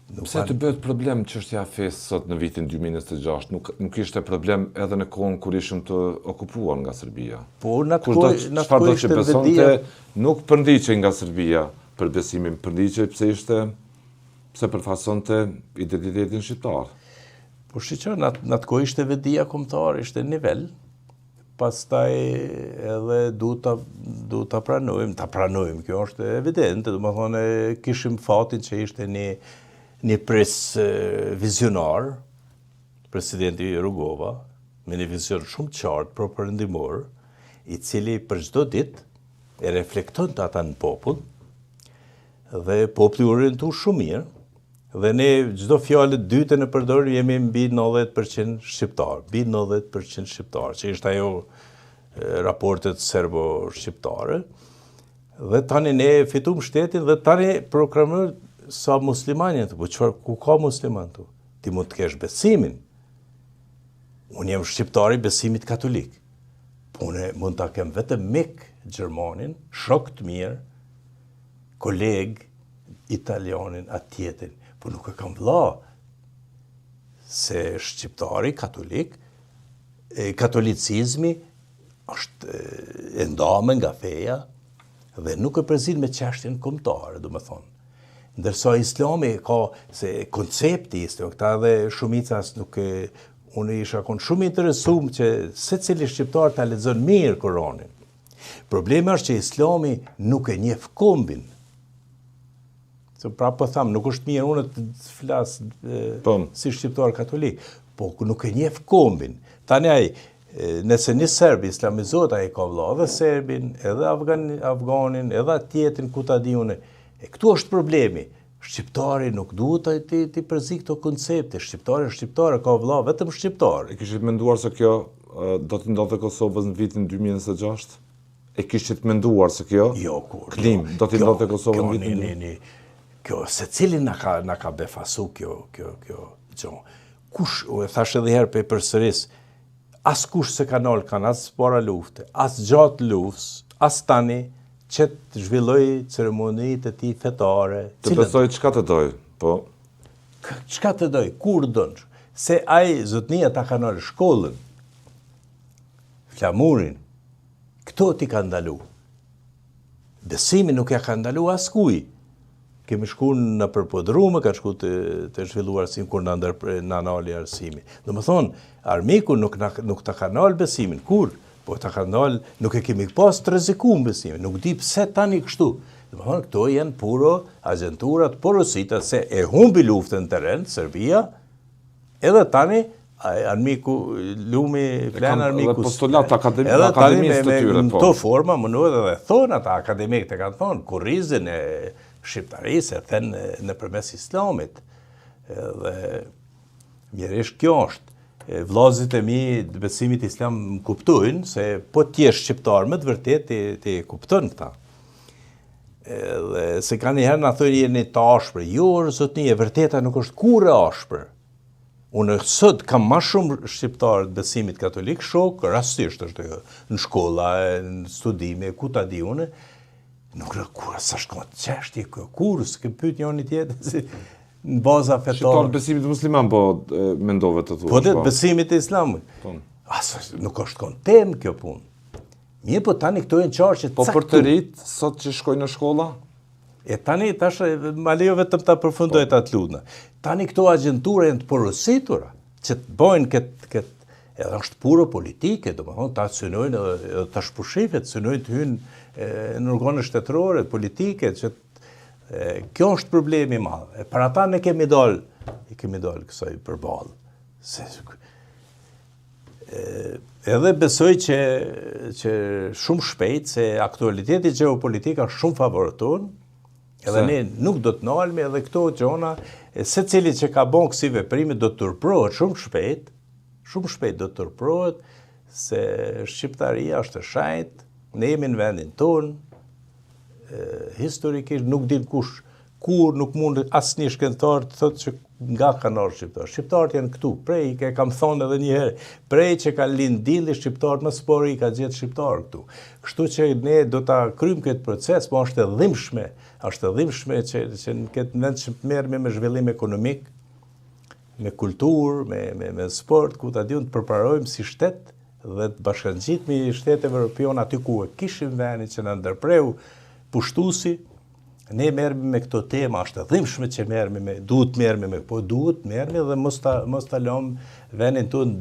Pse të bëhet problem çështja e fesë sot në vitin 2026? Nuk ishte problem edhe në kohën kur ishim të okupuar nga Serbia. Po Çfarë do të besonte nuk përndiqej nga Serbia për besimin, përndiqej pse përfaqësonte identitetin shqiptar. Po shiqo, në atë kohë ishte vedia kombëtare, ishte nivel. Pastaj edhe du ta pranojmë, kjo është evidente, domethënë kishim fatin që ishte një pres vizionar, presidenti Rugova, me një vizion shumë qartë, propërëndimor, i cili për çdo ditë e reflekton të ata në popull, dhe populli u orientu shumë mirë, dhe ne çdo fjalë dytë në përdor jemi mbi 90% shqiptar, mbi 90% shqiptar, që ishte ajo raportet serbo-shqiptare, dhe tani ne fitum shtetin dhe tani proklamojmë sa muslimanit, po çfarë ku ka musliman tu? Ti mund të kesh besimin. Unë jam shqiptari besimit katolik. Po unë mund ta kem vetëm mik gjermanin, shok të mirë, koleg italianin, atjetin, po nuk e kam vëlla. Se shqiptari katolik, katolicizmi është e ndamë nga feja dhe nuk e përzin me çështjen kombëtare, domethënë. Ndërsa Islami ka se koncepti islam, këta dhe shumicas nuk e... Unë isha kon shumë interesum që secili shqiptar ta lexon mirë Koranin. Problemi është që Islami nuk e njeh kombin. Se pra po tham, nuk është mirë unë të flas si shqiptar katolik, po nuk e njeh kombin. Tani ai, nëse një serb islamizohet, ai ka vëlla edhe serbin, edhe afganin, edhe atjetin ku ta di unë. E këtu është problemi. Shqiptari nuk duhet të përzi këto koncepte. Shqiptari ka vëlla vetëm shqiptar. E kishit menduar se kjo do të ndodhte Kosovës në vitin 2026? E kishit menduar se kjo? Jo, kur. Klim, do të ndodhte Kosovës në vitin... Kjo, secili na ka befasu kjo gjë. Kush, e thash edhe herë pe përsëris, as kush se kanë as para lufte, as gjatë luftës, as tani, që të zhvilloj ceremonitë e tij fetare. Të besoj çka të doj, po. Çka të doj, kur dënë? Se ai zotnia ta ka nërë shkollën, flamurin, këto ti ka ndalu. Besimin nuk ja ka ndalu askuj. Kemi shku në përpodrume, ka shku të zhvillu arsim, kur në nali arsimi. Dhe më thonë, armiku nuk ta ka nalë besimin, kur? Po ta ka ndalë, nuk e kemi pas të rrezikum besimin, nuk di pse tani kështu. Dhe më thonë, këto janë puro agenturat porosita se e humbi luftën në teren, Serbia, edhe tani, armiku, lumi, flenë armiku... Edhe postulat akademisë të tyre, po. Në to forma, mënohet edhe thonë ata akademikët e kanë thonë, kurrizin e shqiptarisë e thënë në përmes islamit. Dhe mjerisht kjo është. Vllazit e mi të besimit islam më kuptojnë se po t'jesh shqiptar më të vërtet ti kupton këta. Dhe se ka njëherë na thënë jeni të ashpër. Jo, zotni, e vërteta nuk është kurrë ashpër. Unë sot kam më shumë shqiptar të besimit katolik shok, rastisht është në shkolla, në studime, ku ta di unë. Nuk në kurrë, sa shkon çështje kurrë, s'ke pyet njëri tjetër si në baza fetare. Shqiptar besimit musliman, po mendove të thuash. Po të besimit e islamit. Nuk është kon temë kjo punë. Mirë, po tani këto janë çarqe po për të rit, sot që shkojnë në shkolla? E tani, tash, ma lejo vetëm ta përfundoj të atë lutna. Tani këto agjentura janë të porositura, që të bojnë këtë, edhe është puro politike, do më thonë, ta synojnë, edhe ta shpushifet, synojnë të hynë në organe shtetërore, politike, që kjo është problemi madh. Për ata ne kemi dalë kësaj përballë. Edhe besoj që shumë shpejt se aktualiteti gjeopolitik është shumë favoraton, edhe ne nuk do të nalmi edhe këto gjona, se cili që ka bon kësi veprimi do të turprohet shumë shpejt do të turprohet, se shqiptaria është e shajt, ne jemi në vendin tonë, historikisht nuk din kush kur nuk mund asnjë shkencëtar të thotë që nga kanë ardhur shqiptarë. Shqiptarët janë këtu, prej, e kam thonë edhe një herë, prej që ka lind dilli shqiptarët më spori i ka gjetë shqiptarë këtu. Kështu që ne do ta kryjmë këtë proces, po është e dhimbshme që në këtë vend që merremi me zhvillim ekonomik, me kulturë, me sport, ku ta diun të përparojmë si shtet dhe të bashkangjitemi shteteve europiane aty ku e kishim vendin që na ndërpreu pushtuesi. Ne merremi me këto tema, është e dhimbshme që duhet merremi dhe mos ta lëmë vendin tonë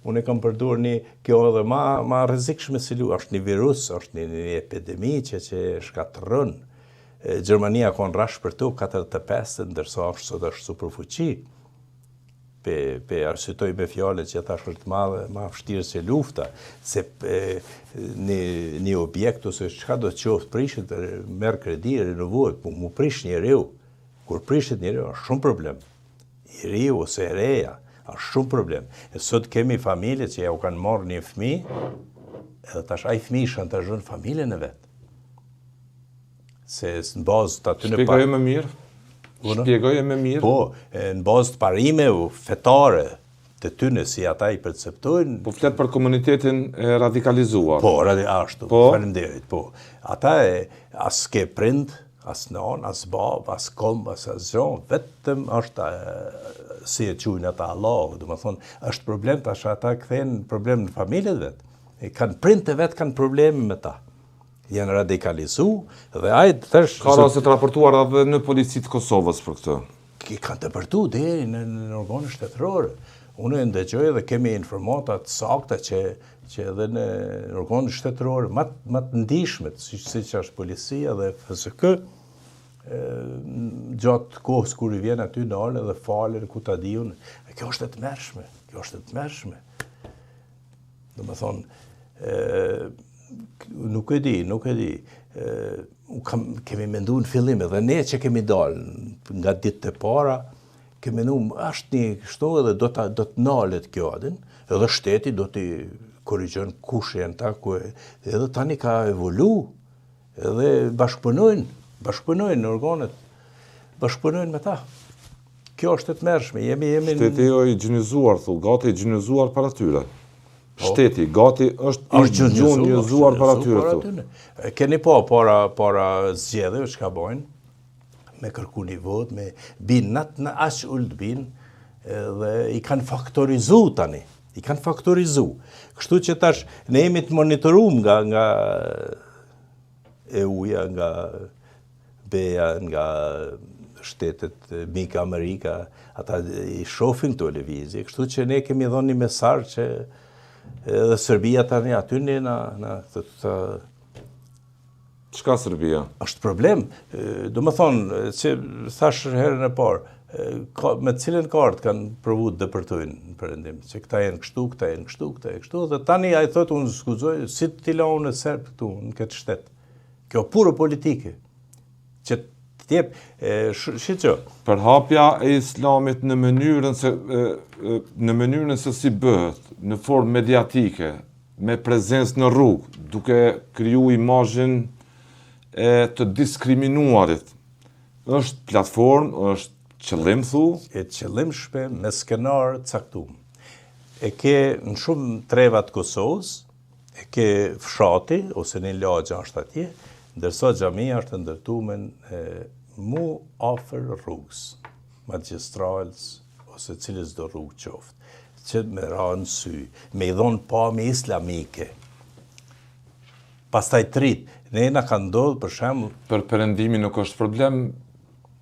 unë kam përdorur kjo edhe ma rrezikshme si është një virus, është një epidemi që shkatërron. Gjermania ka rash për to 45, ndërsa sot është superfuqi. Pe arsyetoj me fjalën që thash është ma vështirë se lufta, se një objekt ose çka do të qoftë prishet, merr kredi, renovohet, po mu prish njeriu. Kur prishet njeriu është shumë problem. Njeriu ose e reja është shumë problem. E sot kemi familje që ja u kanë marrë një fëmijë, edhe tash ai fëmijë shantazhon familjen e vet. Se në bazë të aty në Shpjegoje më mirë? Shpjegoje më mirë? Po, në bazë të parime fetare të tyne si ata i perceptojnë. Po flet për komunitetin e radikalizuar. Po, ashtu, faleminderit, po. Ata as ke prind, as non, as bab, as kom, as zon, vetëm është si e quajnë ata Allah, do të thonë, është problem tash ata kthejnë problem në familjet vet. Kanë prindë vet kanë probleme me ta. Janë radikalizu dhe ajt thash ka raste të raportuara edhe në policitë të Kosovës për këtë. Kanë të përtu deri në organet shtetërore. Unë ndëgjoj dhe kemi informata të sakta që edhe në organet shtetërore më të ndihshmet, siç është policia dhe FSK, gjatë kohës kur i vjen aty dalë dhe falen ku ta diun. Kjo është e tmerrshme. Domethënë nuk e di. Kemi menduar në fillim edhe ne që kemi dalë nga ditët e para, kemi menduar është një kështu edhe do të nalet kjo edhe shteti do t'i korrigjon kush janë ta ku edhe tani ka evolu edhe bashkëpunojnë në organet, bashkëpunojnë me ta. Kjo është e tmerrshme. Shteti jo i gjinizuar, gati i gjinizuar para tyre. Shteti, gati është gjinizuar para tyre. Keni para zgjedhjeve çka bojnë, me kërku një vot, me bin natë në aq ullë bin, dhe i kanë faktorizu tani. Kështu që tash ne jemi të monitorum nga EU-ja, nga BEA, nga shtetet mika Amerika, ata i shohin këto lëvizje. Kështu që ne kemi dhënë një mesazh që edhe Serbia tani aty na Çka Serbia? Është problem. Do më thonë, që thash herën e parë, me cilën kartë kanë provu të depërtojnë në perëndim, që këta janë kështu, dhe tani ai thotë unë skuzoj, si t'i la unë serb këtu në këtë shtet. Kjo puro politike. Që t'jep, shqyqo. Përhapja e islamit në mënyrën se si bëhet, në formë mediatike, me prezencë në rrugë, duke kriju imazhin e të diskriminuarit. Është platformë, është qëllim thu? E qëllimshme me skenar caktuar. E ke në shumë treva të Kosovës, e ke fshati, ose një lagja është atje, ndërsa xhamia është ndërtuar mu afër rrugës, magjistrales, ose cilës do rrugë qoftë, që me ranë sy, me i dhonë pamje islamike. Pastaj trit, ne na ka ndodhur për shembull. Për perëndimin nuk është problem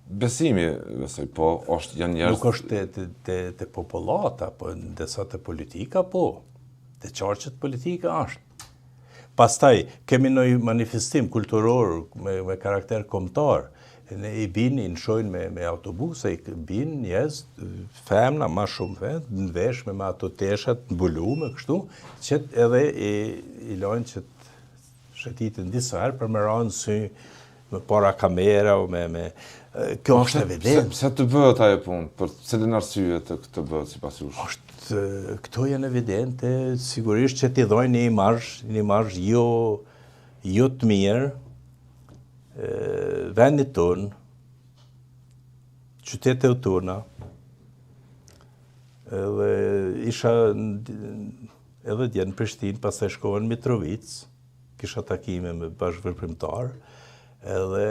besimi, po janë njerëz. Nuk është te popullata, po ndërsa te politika po. Te çarqet politika është. Pastaj kemi një manifestim kulturor me karakter kombëtar. Ne i bin, i nshojnë me autobuse, i bin njerëz, femna, ma shumë në vesh me ato teshat, në bulume, kështu, që edhe i lojnë që shëtitin disa herë për me ranë sy, me para kamera, kjo është evident. Pse të bëhet ajo punë, për cilën arsye të bëhet sipas jush? Këto janë evidente, sigurisht që t'i dhojnë një imazh jo të mirë, vendit tonë, qytetet tona, edhe isha edhe dje në Prishtinë, pastaj shkova në Mitrovic, kisha takime me bashkëveprimtar, edhe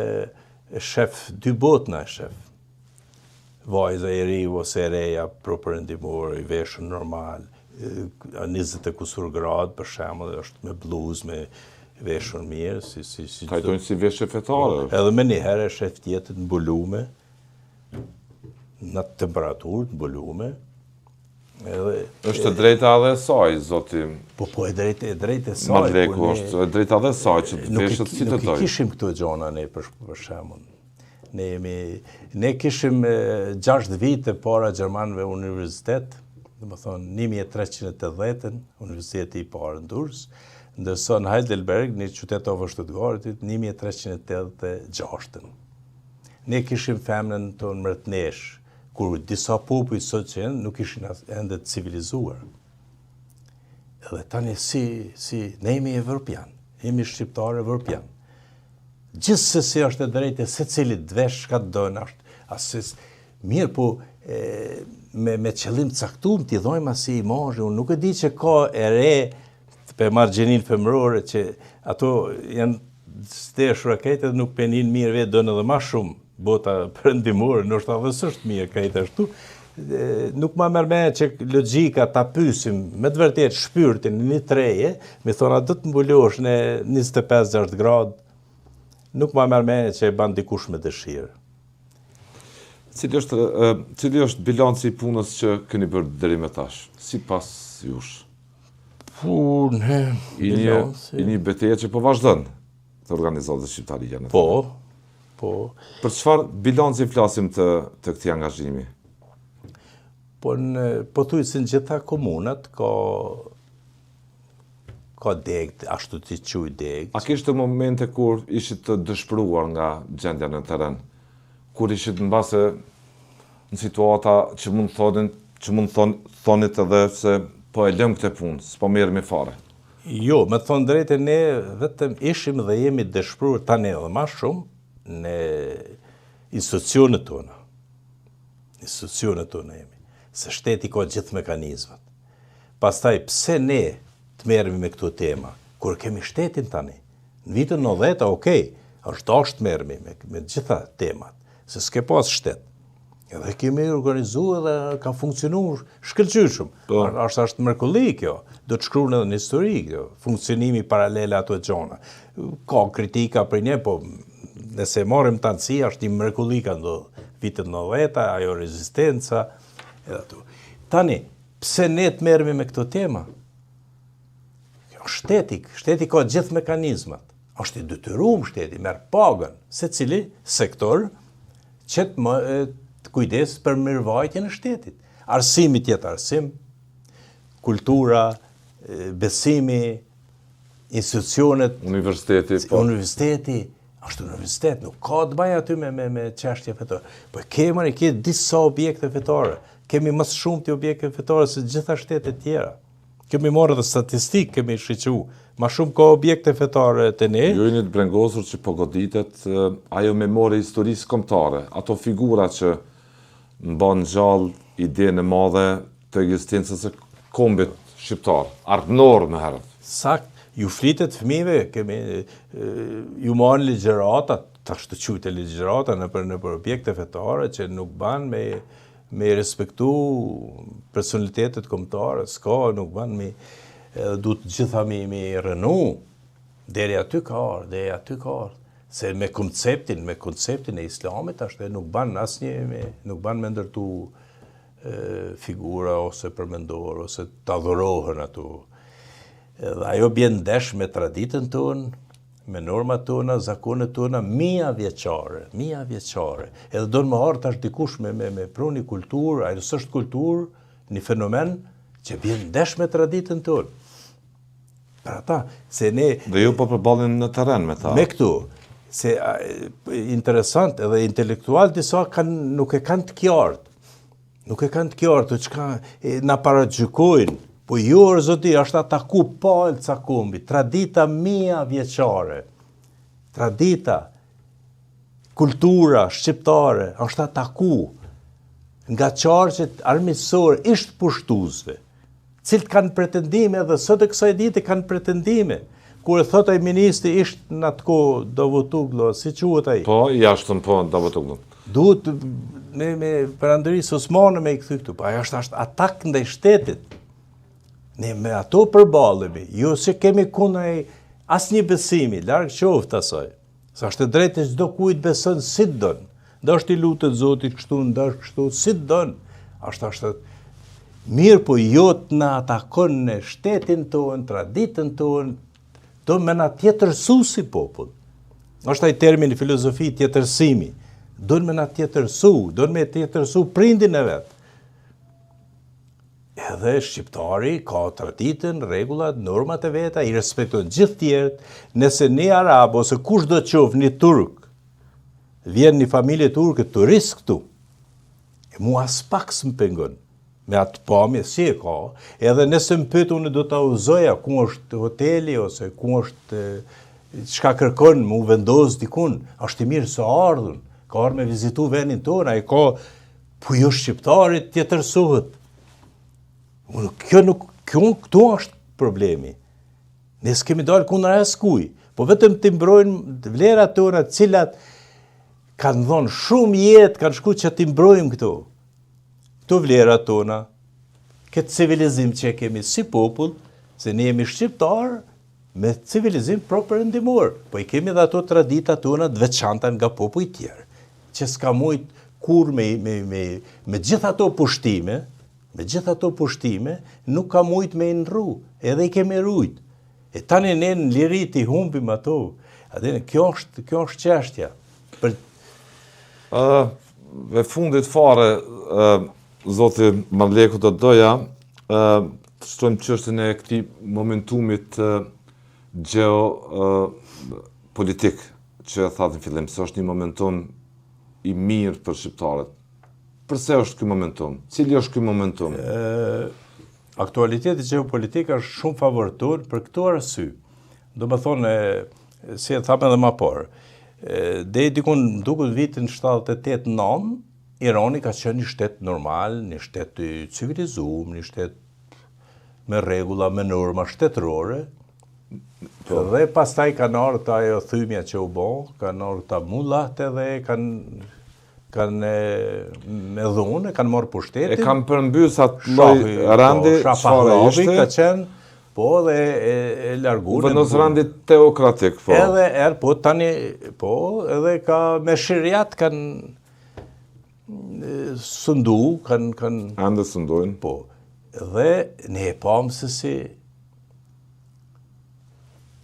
shef, 2 botna shef. Vajza e ri ose e reja propërëndimor, i veshën normal, 20 e kusur gradë, për shembull, është me bluzë, me veshën mirë, si Trajtojnë si veshje fetare. Edhe me njëherë shef tjetët në bulume, në temperaturë të mbulume. Është e drejta edhe e saj, zoti. Po e drejta e saj. Madleku është e drejta edhe e saj që të veshët si të doj. Nuk i kishim këto gjona ne për shembull. Ne kishim 6 vite para Gjermanëve universitet, domethënë 1380, universiteti i parë në Durrës, ndërsa në Heidelberg, një qytet over Stuttgartit, 1386. Ne kishim femnën tonë mretnesh, kur disa popuj sot që janë nuk ishin ende të civilizuar. Edhe tani ne jemi evropian, jemi shqiptar evropian. Gjithsesi është e drejtë se cili dvesh ka të dojnë është mirë, po me qëllim caktuar t'i dhojmë asi imazhe. Unë nuk e di që ka e re për margjenin femërore që ato janë steshur rakete dhe nuk penin mirë vetë dojnë edhe ma shumë. Bota perëndimore, nështë edhe s'është mirë krejt ashtu, nuk ma mërme që logjika ta pysim, me të vërtet shpyrtin një treje, me thona do të mbulosh në 25-6 gradë, nuk ma mërme që e ban dikush me dëshirë. Cili është bilanci i punës që keni bërë deri më tash, sipas jush? Punë, bilanci. I një betejë që po vazhdon të organizatës shqiptarie në Po. Për çfarë bilanci flasim të këtij angazhimi? Po thuj se në gjitha komunat ka deg, ashtu t'i quj deg. A kishte momente kur ishit të dëshpëruar nga gjendja në terren? Kur ishit në base në situata që mund thonit edhe se po e lëm këtë punë, s'po merremi fare? Jo, me thonë drejtë, ne vetëm ishim dhe jemi dëshpëruar tani edhe ma shumë në institucionet tona. Institucionet tona jemi. Se shteti ka gjithë mekanizmat. Pastaj, pse ne të merremi me këto tema? Kur kemi shtetin tani, në vitën 90, okej, është dashur të merremi me gjitha temat, se s'ke pas shtet. Edhe kemi organizuar dhe ka funksionuar shkëlqyshëm. Është mrekulli kjo. Do të shkruan edhe në histori kjo, funksionimi paralel ato gjona. Ka kritika për një, po nëse marrim tanësi, është i mrekulli ka ndodhur vitet 90, ajo rezistenca, edhe ato. Tani, pse ne të merremi me këto tema? Shteti ka gjithë mekanizmat. Është i detyruar shteti, merr pagën, secili sektor që të kujdes për mirëvajtjen e shtetit. Arsimi tjetë arsim, kultura, besimi, institucionet, universiteti, është universitet, nuk ka të bëjë aty me çështje fetare. Po kemi disa objekte fetare, kemi më shumë të objekte fetare se gjitha shtetet tjera. Kemi marrë dhe statistikë, kemi shiqu, ma shumë ka objekte fetare të ne. Ju jeni të brengosur që po goditet ajo memorie historisë kombëtare, ato figura që mban gjallë idenë e madhe të ekzistencës së kombit shqiptar, artënor më herët. Sakt. Ju flitet fëmijëve, ju marrin ligjërata, tash të quajtë ligjërata në objekte fetare që nuk ban me respektu personalitetet kombëtare, nuk ban du të gjitha me rënu, deri aty ka ardhur. Se me konceptin e islamit ashtë nuk ban me ndërtu figura ose përmendor ose të adhurohen ato. Dhe ajo bjen ndesh me traditën tonë, me normat tona, zakonet tona, mija vjeqare. Edhe do në më harë tash dikush me pruni kulturë, ajo s'është kulturë, një fenomen që bjen ndesh me traditën tonë. Për ata, se ne... Dhe ju po përballin në terren me ta. Me këtu, se interesant edhe intelektual disa nuk e kanë të qartë, që na paragjykojnë. Po jo, zoti, është ataku palë ca kombi, tradita mija vjeqare. Tradita kultura shqiptare është ataku nga qarqet armiqësore ishtë pushtuesve, cilët kanë pretendime dhe sot e kësaj dite kanë pretendime. Kur e thot ai ministri ishtë në atë kohë Davutoglu, si quhet ai? Po, jashtëm po Davutoglu. Duhet me Perandërisë Osmane me i kthy këtu. Ajo është atak ndaj shtetit. Ne me ato përballemi, jo se kemi kundër asnjë besimi, larg qoftë asaj. Sa është e drejtë çdo kujt beson si don. Ndoshta i lutet Zotit kështu, ndoshta kështu, si don. Është mirë, po jo të na atakon në shtetin tonë, traditën tonë, do me na tjetërsu si popull. Është ai termin i filozofi tjetërsimi. Do me na tjetërsu, do me tjetërsu prindin e vet. Edhe shqiptari ka traditën, rregullat, normat e veta, i respekton gjithë tjerët. Nëse një arab ose kush do të qoftë një turk, vjen një familje turke turist këtu, mua as pak s'më pengon. Me atë pamje si e ka, edhe nëse më pyet unë do ta uzoja ku është hoteli ose ku është çka kërkon më u vendos dikun, është i mirë se ardhun, ka ardhur me vizitu vendin tonë, ai ka po jo shqiptarit tjetërsohet. Këtu është problemi. Ne s'kemi dalë kundër askuj, po vetëm të mbrojnë vlerat tona, të cilat kanë dhënë shumë jetë, kanë shku që të mbrojmë këto. Këto vlerat tona, këtë civilizim që kemi si popull, se ne jemi shqiptar me civilizim propërëndimor, po i kemi dhe ato tradita tona të veçanta nga popull tjerë, që s'ka mujt kur me gjitha ato pushtime, nuk ka mujt me ndru, edhe i kemi rujt. E tani ne në lirit i humbim ato. Kjo është çështja. Ve fundit fare, Zoti Marleku do doja, të shtojmë çështjen e këtij momentumit geopolitik që e thatë në fillim, se është një momentum i mirë për shqiptarët. Përse është ky momentum? Cili është ky momentum? Aktualiteti geopolitik është shumë favortor për këto arsye. Do të thonë, si e thamë edhe më parë, deri dikun duket vitin 78-9, Irani ka qenë një shtet normal, një shtet i civilizuar, një shtet me rregulla, me norma shtetërore. Dhe pastaj kanë ardhur ajo thymja që u bë, kanë ardhur ta mullat edhe kanë me dhunë, kanë marrë pushtetin. E kanë përmbys atë lloj randi, çfarë ishte? Ka qenë, po dhe e larguar. Vendos randi teokratik, po. Edhe po tani, po edhe ka me shiriat kanë sundu, kanë ande sundojnë. Po. Dhe ne e pam se si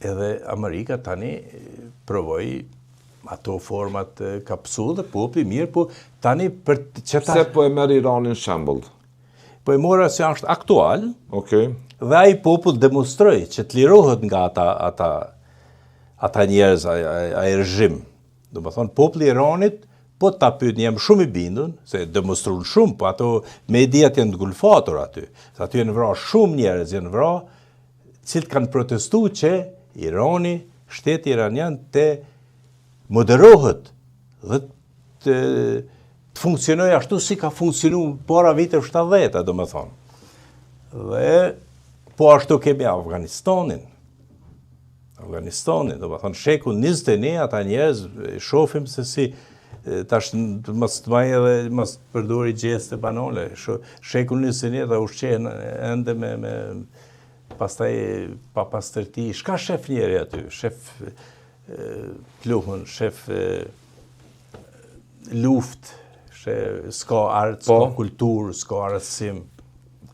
edhe Amerika tani provoi ato format kapsullë, po pi mirë, po tani për që ta... Pse po e merr Iranin shembull? Po e mora se është aktual, Okej. Dhe ai popull demonstroi që të lirohet nga ata njerëz, ai regjim. Do të thonë, populli i Iranit, po ta pyetni, jam shumë i bindur, se demonstruan shumë, po ato mediat janë të gulfatur aty. Se aty janë vrarë shumë njerëz, janë vrarë, cilët kanë protestuar që Irani, shteti iranian të moderohet dhe të funksionojë ashtu si ka funksionuar para viteve 70, do të thonë. Dhe po ashtu kemi Afganistanin, do të thonë shekull 21, ata njerëz shohim se si tash mos të bëj edhe mos përdori gjeste banale. Shekull 21 ata ushqehen ende me pastaj pa pastërti. Shka shef njeri aty? Shef pluhun, shef luft, s'ka art, s'ka kulturë, s'ka artësim.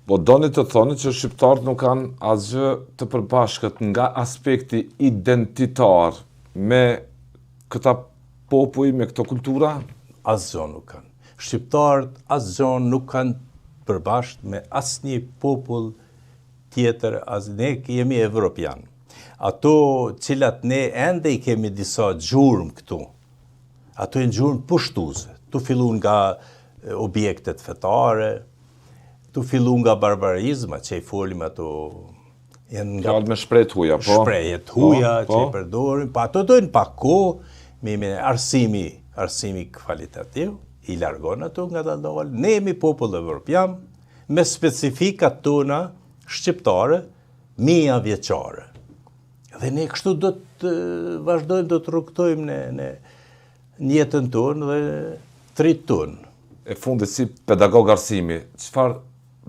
Po doni të thoni që shqiptarët nuk kanë asgjë të përbashkët nga aspekti identitar me këta popull, me këto kultura? Asgjë nuk kanë. Shqiptarët asgjë nuk kanë përbashkët me asnjë popull tjetër, ne jemi evropian. Ato cilat ne ende i kemi disa gjurmë këtu, ato janë gjurmë pushtuese. Tu fillun nga objektet fetare, tu fillu nga barbarizma që i folim ato janë nga me shprehje huja, po. Shprehjet huja që i përdorin, pa ato dojnë pa kohë, me arsimi arsimi kvalitativ, i largon ato nga dalë, ne jemi popull evropian, me specifikat tona shqiptare, mija vjeqare. Dhe ne kështu do të vazhdojmë, do të rrugtojmë në jetën tonë dhe të rritë tonë. E fundit si pedagog arsimi, çfarë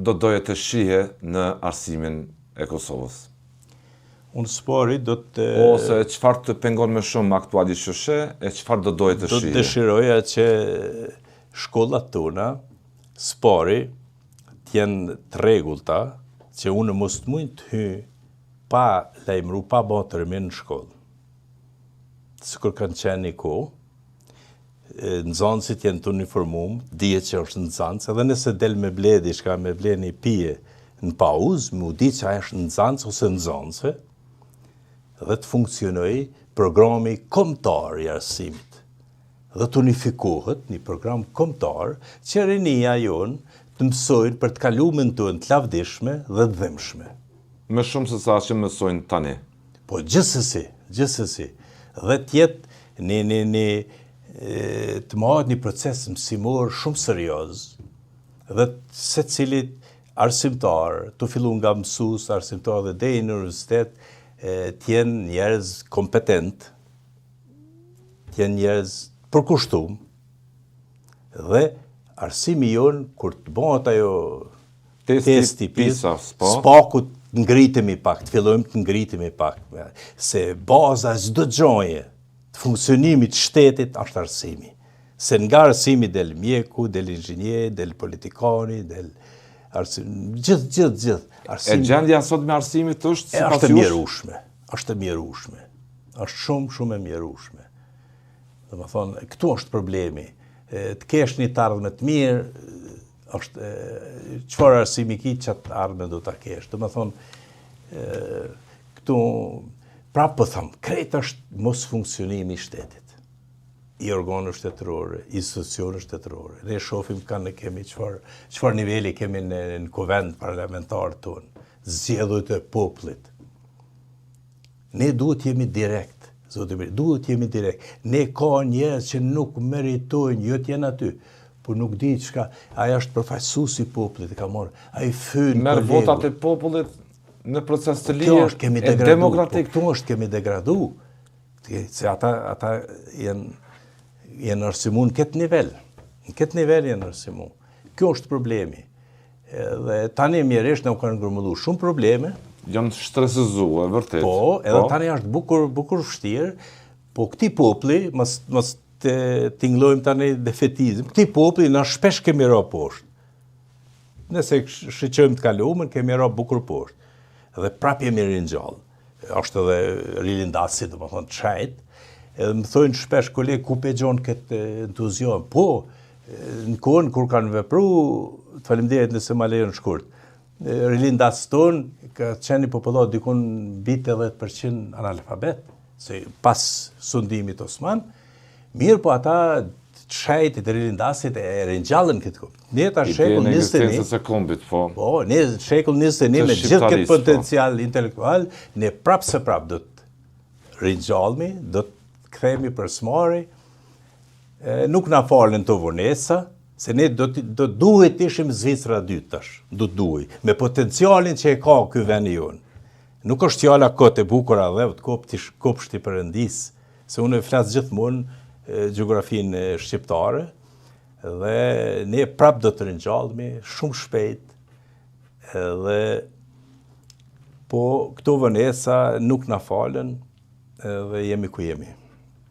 do doje të shihe në arsimin e Kosovës? Unë spori do të... Ose çfarë të pengon më shumë aktualisht shoshe, e çfarë do doje të shihe? Do të dëshiroja që shkollat tona, spori, t'jenë të rregullta, që unë mos të mund të hy pa lajmëru, pa bërë të rëmin në shkollë. Sikur kanë qenë një kohë, nxënësit jenë të uniformum, dihet që është nxënës, edhe nëse del me ble diçka, me ble një pije në pauzë, mu di që ajo është nxënës ose nxënëse, dhe të funksionoj programi kombëtar i arsimit. Dhe të unifikohet një program kombëtar që rinia jonë të mësojnë për të kaluarën tonë të lavdishme dhe të dhëmshme. Më shumë se sa që mësojnë tani. Po gjithsesi. Dhe tjetë të mahet një proces mësimor shumë serioz, dhe se cilit arsimtar, të fillu nga mësues, arsimtar dhe deri në universitet, t'jenë njerëz kompetent, t'jenë njerëz përkushtum, dhe arsimi jonë, kur të bëhet ajo testi PISA, spakut ngritemi pak, të fillojmë të ngritemi pak, se baza çdo gjoje të funksionimit shtetit është arsimi. Se nga arsimi del mjeku, del inxhinieri, del politikani, del arsimi, gjithë. E gjendja sot me arsimit është si është e mjerueshme. Është shumë e mjerueshme. Dhe më thonë, këtu është problemi. Të kesh një të ardhme të mirë, është çfarë arsimi ki çat ardhme do ta kesh. Do të thonë këtu prapë po them, krejt është mos funksionimi i shtetit. I organeve shtetërore, institucione shtetërore. Ne shohim kanë kemi çfarë niveli kemi në kuvend parlamentar tonë, zgjedhjet e popullit. Ne duhet jemi direkt. Duhet jemi direkt. Ne ka njerëz që nuk meritojnë, jo të jenë aty, por nuk di çka, ai është përfaqësuesi i popullit, ka marrë, ai fyn merr votat e popullit në proces të lirë e demokratik. Këtu është kemi degradu. Se ata janë arsimu në këtë nivel. Në këtë nivel janë arsimu. Kjo është problemi. Dhe tani mjerisht në kanë ngërmullu shumë probleme. Janë shtresëzuar, vërtet. Po, edhe tani është bukur vështirë, po këti populli, mos të tinglojmë tani defetizm, këti populli na shpesh kemi ra poshtë. Nëse shiqojmë të kaluamën, kemi ra bukur poshtë. Dhe prap jemi ringjallë. Është edhe rilindasi, do të thonë çajt. Edhe më thonë shpesh kolegë ku pe gjon këtë entuziazm. Po, në kohën kur kanë vepruar, faleminderit nëse ma lejon shkurt. Rilindas tonë ka qenë një popullat dikun mbi 80% analfabet, se pas sundimit Osman, mirë po ata shajtit e rilindasit e rinjallën këtë kuptë. Ne ta shekull 21, po, ne shekull 21 me gjithë këtë potencial intelektual, ne prap se prap do të rinjallëmi, do të kthehemi për smari, nuk na falen të vonesa, se ne do duhet ishim Zvicra 2 tash, do duhet, me potencialin që e ka ky vend jonë. Nuk është fjala kot e bukur dhe të kopshti Perëndis, se unë flas gjithmonë gjeografinë shqiptare, dhe ne prap do të ringjallemi shumë shpejt, dhe po këto vonesa nuk na falen, dhe jemi ku jemi.